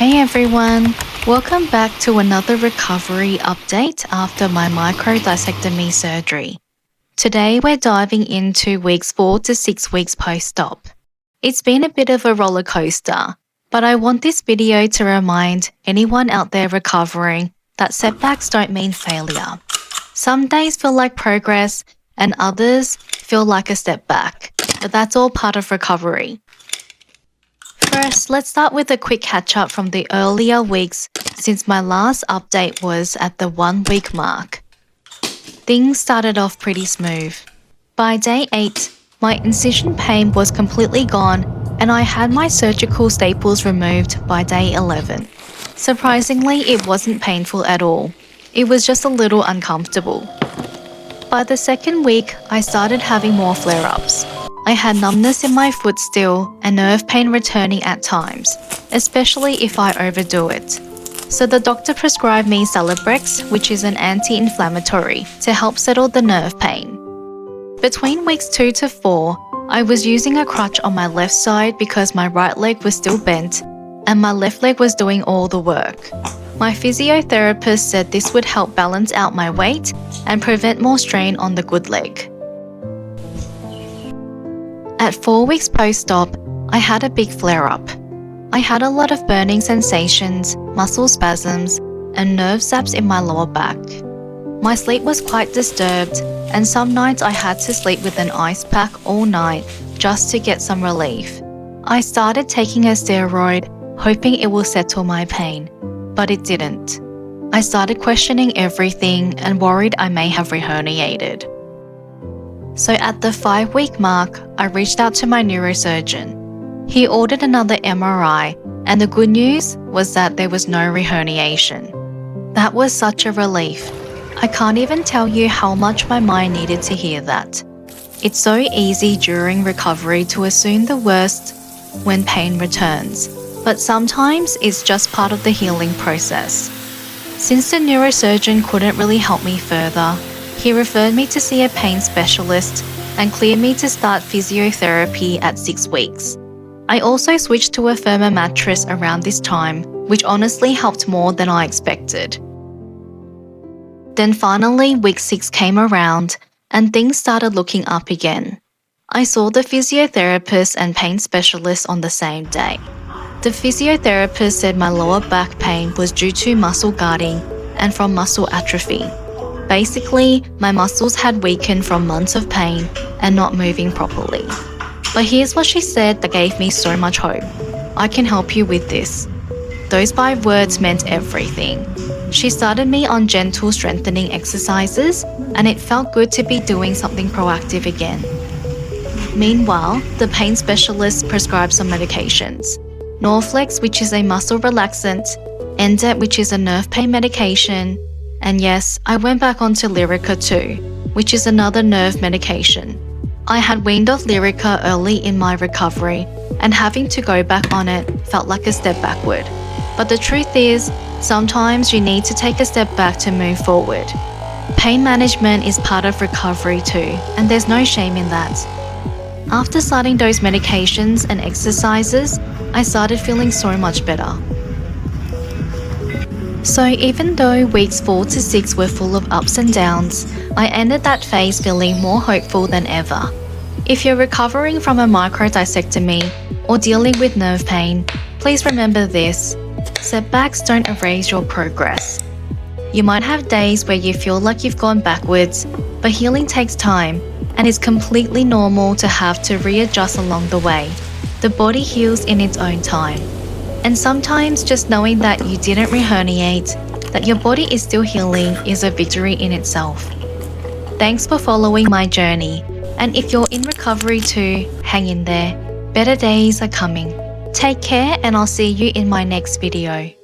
Hey everyone, welcome back to another recovery update after my microdiscectomy surgery. Today we're diving into weeks 4 to 6 weeks post-op. It's been a bit of a roller coaster, but I want this video to remind anyone out there recovering that setbacks don't mean failure. Some days feel like progress and others feel like a step back, but that's all part of recovery. First, let's start with a quick catch-up from the earlier weeks since my last update was at the 1 week mark. Things started off pretty smooth. By day 8, my incision pain was completely gone and I had my surgical staples removed by day 11. Surprisingly, it wasn't painful at all. It was just a little uncomfortable. By the 2nd week, I started having more flare-ups. I had numbness in my foot still and nerve pain returning at times, especially if I overdo it. So the doctor prescribed me Celebrex, which is an anti-inflammatory, to help settle the nerve pain. Between weeks 2 to 4, I was using a crutch on my left side because my right leg was still bent and my left leg was doing all the work. My physiotherapist said this would help balance out my weight and prevent more strain on the good leg. At 4 weeks post-op, I had a big flare-up. I had a lot of burning sensations, muscle spasms, and nerve zaps in my lower back. My sleep was quite disturbed, and some nights I had to sleep with an ice pack all night just to get some relief. I started taking a steroid, hoping it will settle my pain, but it didn't. I started questioning everything and worried I may have reherniated. So at the 5 week mark, I reached out to my neurosurgeon. He ordered another MRI, and the good news was that there was no reherniation. That was such a relief. I can't even tell you how much my mind needed to hear that. It's so easy during recovery to assume the worst when pain returns, but sometimes it's just part of the healing process. Since the neurosurgeon couldn't really help me further, he referred me to see a pain specialist and cleared me to start physiotherapy at 6 weeks. I also switched to a firmer mattress around this time, which honestly helped more than I expected. Then finally, week 6 came around and things started looking up again. I saw the physiotherapist and pain specialist on the same day. The physiotherapist said my lower back pain was due to muscle guarding and from muscle atrophy. Basically, my muscles had weakened from months of pain and not moving properly. But here's what she said that gave me so much hope. I can help you with this. Those 5 words meant everything. She started me on gentle strengthening exercises, and it felt good to be doing something proactive again. Meanwhile, the pain specialist prescribed some medications. Norflex, which is a muscle relaxant, Endet, which is a nerve pain medication, and yes, I went back onto Lyrica too, which is another nerve medication. I had weaned off Lyrica early in my recovery, and having to go back on it felt like a step backward. But the truth is, sometimes you need to take a step back to move forward. Pain management is part of recovery too, and there's no shame in that. After starting those medications and exercises, I started feeling so much better. So even though weeks 4 to 6 were full of ups and downs, I ended that phase feeling more hopeful than ever. If you're recovering from a microdiscectomy or dealing with nerve pain, please remember this: setbacks don't erase your progress. You might have days where you feel like you've gone backwards, but healing takes time, and it's completely normal to have to readjust along the way. The body heals in its own time. And sometimes just knowing that you didn't reherniate, that your body is still healing, is a victory in itself. Thanks for following my journey. And if you're in recovery too, hang in there. Better days are coming. Take care, and I'll see you in my next video.